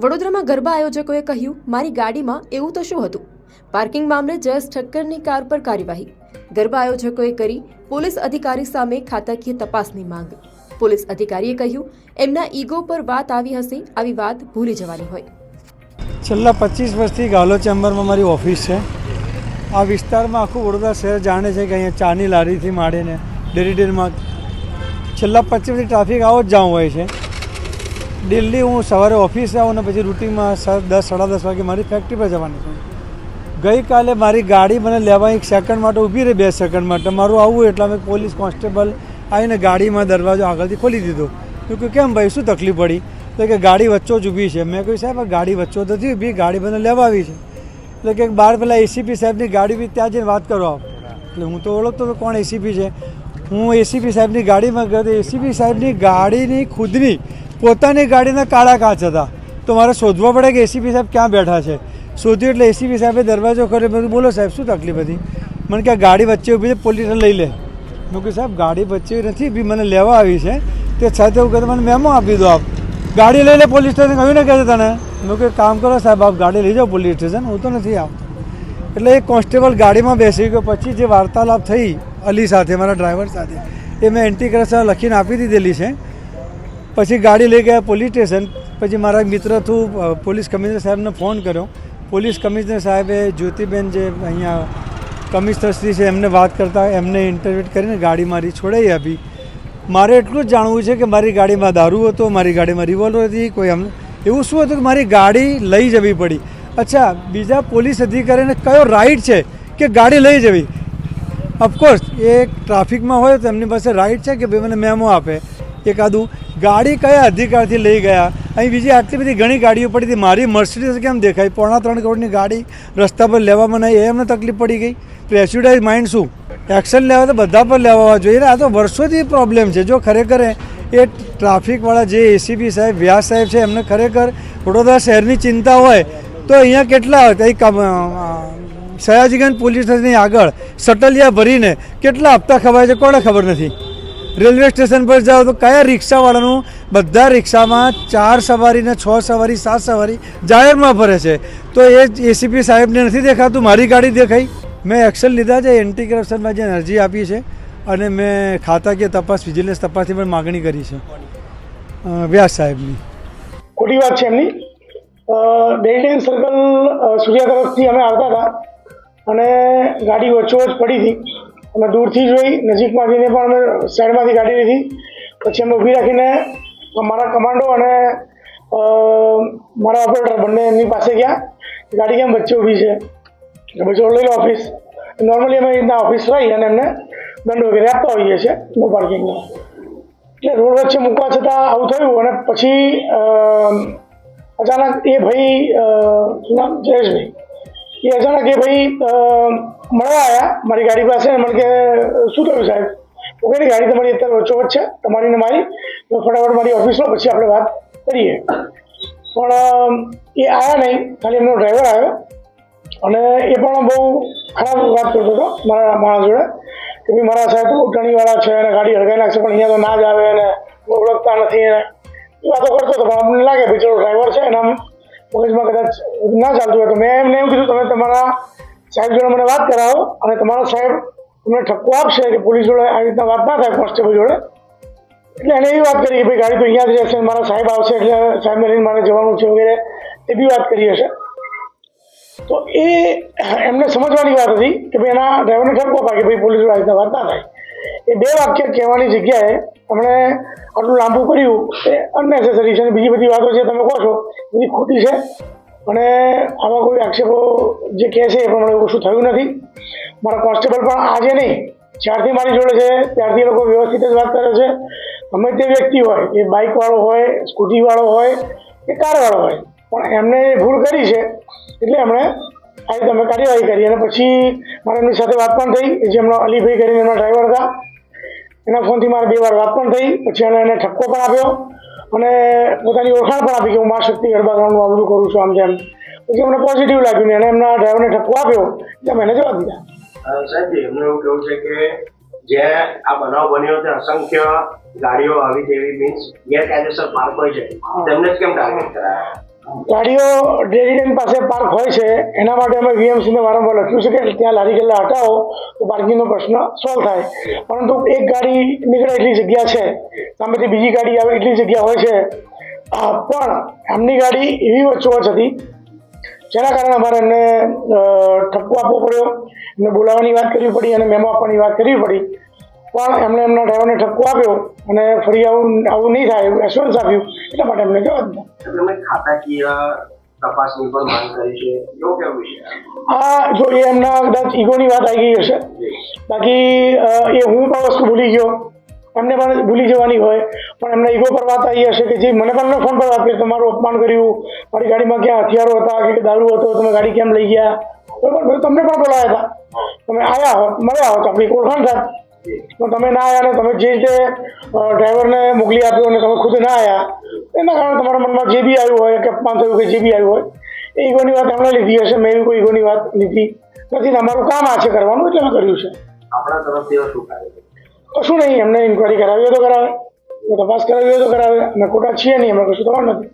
વડોદરામાં ગરબા આયોજકોએ કહ્યું, મારી ગાડીમાં એવું તો શું હતું? પાર્કિંગ મામલે જયેશ ઠક્કરની કાર પર કાર્યવાહી. ગરબા આયોજકોએ કરી પોલીસ અધિકારી સામે ખાતાકીય તપાસની માંગ. પોલીસ અધિકારીએ કહ્યું, એમના ઈગો પર વાત આવી હશે, આવી વાત ભૂલી જવાની હોય. છેલ્લા 25 વર્ષથી ગાલો ચેમ્બરમાં મારી ઓફિસ છે. આ વિસ્તારમાં આખું વડોદરા શહેર જાણે છે કે અહીંયા ચાની લારીથી માંડીને ડેરીમાં છેલ્લા 25 વર્ષથી ટ્રાફિક આવો જ જામ હોય છે. દિલ્હી હું સવારે ઓફિસ આવું ને પછી રૂટિનમાં 10 સાડા 10 વાગે મારી ફેક્ટરી પર જવાની છું. ગઈકાલે મારી ગાડી મને લેવા 1 સેકન્ડ માટે ઊભી રહી, 2 સેકન્ડ માટે મારું આવવું એટલે અમે પોલીસ કોન્સ્ટેબલ આવીને ગાડીમાં દરવાજો આગળથી ખોલી દીધો. મેં કહ્યું કેમ ભાઈ, શું તકલીફ પડી? તો કે ગાડી વચ્ચો જ ઊભી છે. મેં કહ્યું સાહેબ ગાડી વચ્ચો તો નથી ઊભી, ગાડી મને લેવા આવી છે. એટલે કે બહાર પેલા એસીપી સાહેબની ગાડી બી ત્યાં જઈને વાત કરો આપ. એટલે હું તો ઓળખતો તો કોણ એસીપી છે. હું એસીપી સાહેબની ગાડીમાં ગયો તો એસીપી સાહેબની ગાડીની ખુદની પોતાની ગાડીના કાળા કાચ હતા. તો મારે શોધવા પડે કે એસીપી સાહેબ ક્યાં બેઠા છે. શોધ્યું એટલે એસીપી સાહેબે દરવાજો કર્યો. મેં બોલો સાહેબ શું તકલીફ હતી? મને કે ગાડી વચ્ચે ઊભી છે, પોલીસ લઈ લે. મેં કહ્યું સાહેબ ગાડી વચ્ચે નથી બી, મને લેવા આવી છે. તે છતાં એવું કહે મને મેમો આપી દો આપ, ગાડી લઈ લે પોલીસ સ્ટેશન. કહ્યું ને કહે છે તને. મેં કહ્યું કામ કરો સાહેબ, આપ ગાડી લઈ જાઓ પોલીસ સ્ટેશન, હું તો નથી આવતો. એટલે એક કોન્સ્ટેબલ ગાડીમાં બેસી ગયો. પછી જે વાર્તાલાપ થઈ અલી સાથે, મારા ડ્રાઈવર સાથે, એ મેં એન્ટી કરપ્શન લખીને આપી દીધેલી છે. પછી ગાડી લઈ ગયા પોલીસ સ્ટેશન. પછી મારા મિત્ર થ્રુ પોલીસ કમિશનર સાહેબને ફોન કર્યો. પોલીસ કમિશનર સાહેબે જ્યોતિબેન જે અહીંયા કમિશનરશ્રી છે એમને વાત કરતાં એમને ઇન્ટરવ્યૂ કરીને ગાડી મારી છોડાવી આપી. મારે એટલું જ જાણવું છે કે મારી ગાડીમાં દારૂ હતો, મારી ગાડીમાં રિવોલ્વર હતી, કોઈ એવું શું હતું કે મારી ગાડી લઈ જવી પડી? અચ્છા, બીજા પોલીસ અધિકારીને કયો રાઇટ છે કે ગાડી લઈ જવી? ઓફકોર્સ એ ટ્રાફિકમાં હોય તો એમની પાસે રાઇટ છે કે ભાઈ મને મેમો આપે એકાદું. ગાડી કયા અધિકારથી લઈ ગયા? અહીં બીજી આટલી બધી ઘણી ગાડીઓ પડી હતી, મારી મર્સિડીઝ કેમ દેખાય? 3.5 કરોડની ગાડી રસ્તા પર લેવામાં નહીં, એમને તકલીફ પડી ગઈ. પ્રેસ્યુડાઇઝ માઇન્ડ શું? એક્શન લેવા તો બધા પર લેવા જોઈએ. આ તો વર્ષોથી પ્રોબ્લેમ છે. જો ખરેખર એ ટ્રાફિકવાળા જે એસીપી સાહેબ, વ્યાસ સાહેબ છે, એમને ખરેખર વડોદરા શહેરની ચિંતા હોય તો અહીંયા કેટલા સયાજીગંજ પોલીસ સ્ટેશનની આગળ સટલિયા ભરીને કેટલા હપ્તા ખવાય છે કોને ખબર નથી. રેલવે સ્ટેશન પર જાઓ તો કયા રિક્ષાવાળાનું બધા રિક્ષામાં 4 સવારી ને 6 સવારી 7 સવારી જાહેરમાં ફરે છે. તો એ એસીપી સાહેબને નથી દેખાતું, મારી ગાડી દેખાઈ. મેં એક્શન લીધા છે, એન્ટી કરપ્શનમાં જે અરજી આપી છે અને મેં ખાતાકીય તપાસ, વિજિલન્સ તપાસની પણ માગણી કરી છે વ્યાસ સાહેબની. ખોટી વાત છે એમની. ડેલ્ટેન સર્કલ સૂર્યા તરફથી અમે આવતા હતા અને ગાડી વચ્ચોવચ પડી હતી. અમે દૂરથી જોઈ, નજીકમાં જઈને પણ અમે સાઈડમાંથી ગાડી લીધી. પછી અમે ઊભી રાખીને મારા કમાન્ડો અને મારા ઓપરેટર બંને એમની પાસે ગયા. ગાડી કેમ વચ્ચે ઊભી છે? પછી લઈ લો ઓફિસ. નોર્મલી અમે રીતના ઓફિસ રહી અને એમને દંડ વગેરે આપતા હોઈએ છીએ નો પાર્કિંગનો. એટલે રોડ વચ્ચે મૂકવા છતાં આવું થયું. અને પછી અચાનક એ ભાઈ, શું નામ? જયેશભાઈ. એ અચાનક એ ભાઈ મળવા આવ્યા મારી ગાડી પાસે. મને કે શું થયું સાહેબ? ઓકે, ગાડી તમારી અત્યારે વચ્ચોવચ્ચ છે, તમારી ને મારી. ફટાફટ મારી ઓફિસમાં પછી આપણે વાત કરીએ. પણ એ આવ્યા નહીં, ખાલી એમનો ડ્રાઈવર આવ્યો. અને એ પણ બહુ ખરાબ વાત કરતો હતો મારા માણસ જોડે કે ભાઈ મારા સાહેબ તો ટણીવાળા છે અને ગાડી હળગાઈ નાખશે, પણ અહીંયા તો ના જ આવે અને ઓળખતા નથી એને એ વાતો કરતો હતો. પણ અમને લાગે ભાઈ ચલો ડ્રાઈવર છે એના મગજમાં કદાચ ના ચાલતું હોય. તો મેં એમને એવું કીધું તમે તમારા સાહેબ જોડે મને વાત કરાવો અને તમારો સાહેબ તમને ઠપકો આપશે કે પોલીસ જોડે આવી રીતના વાત ના થાય, કોન્સ્ટેબલ જોડે. એટલે એને એવી વાત કરી કે ભાઈ ગાડી તો અહીંયા જ રહેશે, મારા સાહેબ આવશે એટલે સાહેબને લઈને મારે જવાનું છે વગેરે એ બી વાત કરી હશે. તો એ એમને સમજવાની વાત હતી કે ભાઈ એના ડ્રાઈવરને ઠપકો પાડે કે ભાઈ પોલીસ જોડે આવી રીતના વાત ના થાય. એ 2 વાક્ય કહેવાની જગ્યાએ એમણે આટલું લાંબુ કર્યું એ અનનેસેસરી છે. અને બીજી બધી વાતો જે તમે કહો છો બધી ખોટી છે. અને આમાં કોઈ આક્ષેપો જે કહે છે એ પ્રમાણે એવું કશું થયું નથી. મારા કોન્સ્ટેબલ પણ આજે નહીં, જ્યારથી મારી જોડે છે ત્યારથી એ લોકો વ્યવસ્થિત જ વાત કરે છે. ગમે તે વ્યક્તિ હોય, એ બાઇકવાળો હોય, સ્કૂટીવાળો હોય કે કારવાળો હોય, પણ એમને ભૂલ કરી છે એટલે એમણે આ રીતે અમે કાર્યવાહી કરી. અને પછી મારે એમની સાથે વાત પણ થઈ, જે એમનો અલીભાઈ કરીને એમના ડ્રાઈવર હતા, એના ફોનથી મારે 2 વાર વાત પણ થઈ. પછી એને ઠપકો પણ આપ્યો અને પોતાની ઓળખાણ પણ આપી કે હું મા શક્તિ ગરબા ગ્રાઉન્ડનું આ બધું કરું છું આમ તેમ. પછી અમને પોઝિટિવ લાગ્યું ને એને એમના ડ્રાઈવરને ઠપકો આપ્યો એટલે અમે એને જવાબ દીધા. સાહેબ એમનું એવું કેવું છે કે જે આ બનાવ બન્યો છે અસંખ્ય ગાડીઓ આવી તેવી મીન્સ ગેરકાયદેસર પાર્ક હોય છે, તેમને જ કેમ ટાર્ગેટ કરાયા? ગાડીઓ રેસિડેન્ટ પાસે પાર્ક હોય છે એના માટે અમે વીએમસીને વારંવાર લખ્યું છે કે ત્યાં લારી ગલ્લા હટાવો તો પાર્કિંગનો પ્રશ્ન સોલ્વ થાય, પરંતુ એક ગાડી નીકળે એટલી જગ્યા છે, સામેથી બીજી ગાડી આવે એટલી જગ્યા હોય છે, પણ એમની ગાડી એવી વચ્ચોવચ હતી જેના કારણે અમારે એમને ઠપકો આપવો પડ્યો, એમને બોલાવવાની વાત કરવી પડી અને મેમો આપવાની વાત કરવી પડી, પણ એમણે એમના ડ્રાઈવરને ઠપકો આપ્યો અને ફરી આવું નહીં થાય એવું એશ્યોરન્સ આપ્યું, એટલા માટે એમને જવા દીધા. એમણે ખાતાકીય તપાસની પણ માંગ કરી છે, એવું કેવું છે? હા, જો એ એમના કદાચ ઈગોની વાત આવી ગઈ હશે, બાકી એ હું પણ વસ્તુ ભૂલી ગયો, એમને પણ ભૂલી જવાની હોય, પણ એમના ઈગો પર વાત આવી હશે કે જે મને પણ ફોન પર વાત કરી, તમારું અપમાન કર્યું, મારી ગાડીમાં ક્યાં હથિયારો હતા કે દારૂ હતો, તમે ગાડી કેમ લઈ ગયા, બરાબર, તમને પણ બોલાવ્યા હતા, તમે આવ્યા હોત, મળ્યા હોત, આપણી ઓળખાણ થાત, પણ તમે ના આવ્યા ને તમે જે રીતે ડ્રાઈવરને મોકલી આપ્યો અને તમે ખુદ ના આવ્યા, એના કારણે તમારા મનમાં જે બી આવ્યું હોય કે અપમાન થયું કે જે બી આવ્યું હોય એ ઈગોની વાત એમણે લીધી હશે. મેં એવી કોઈ ઈગોની વાત લીધી નથી, અમારું કામ આ છે કરવાનું એટલે મેં કર્યું છે. આપણા તરફથી શું કાર્ય કશું નહીં, એમને ઇન્કવાયરી કરાવી હોય તો કરાવે, તપાસ કરાવી હોય તો કરાવે, અમે ખોટા છીએ નહીં, અમે કશું કરવાનું નથી.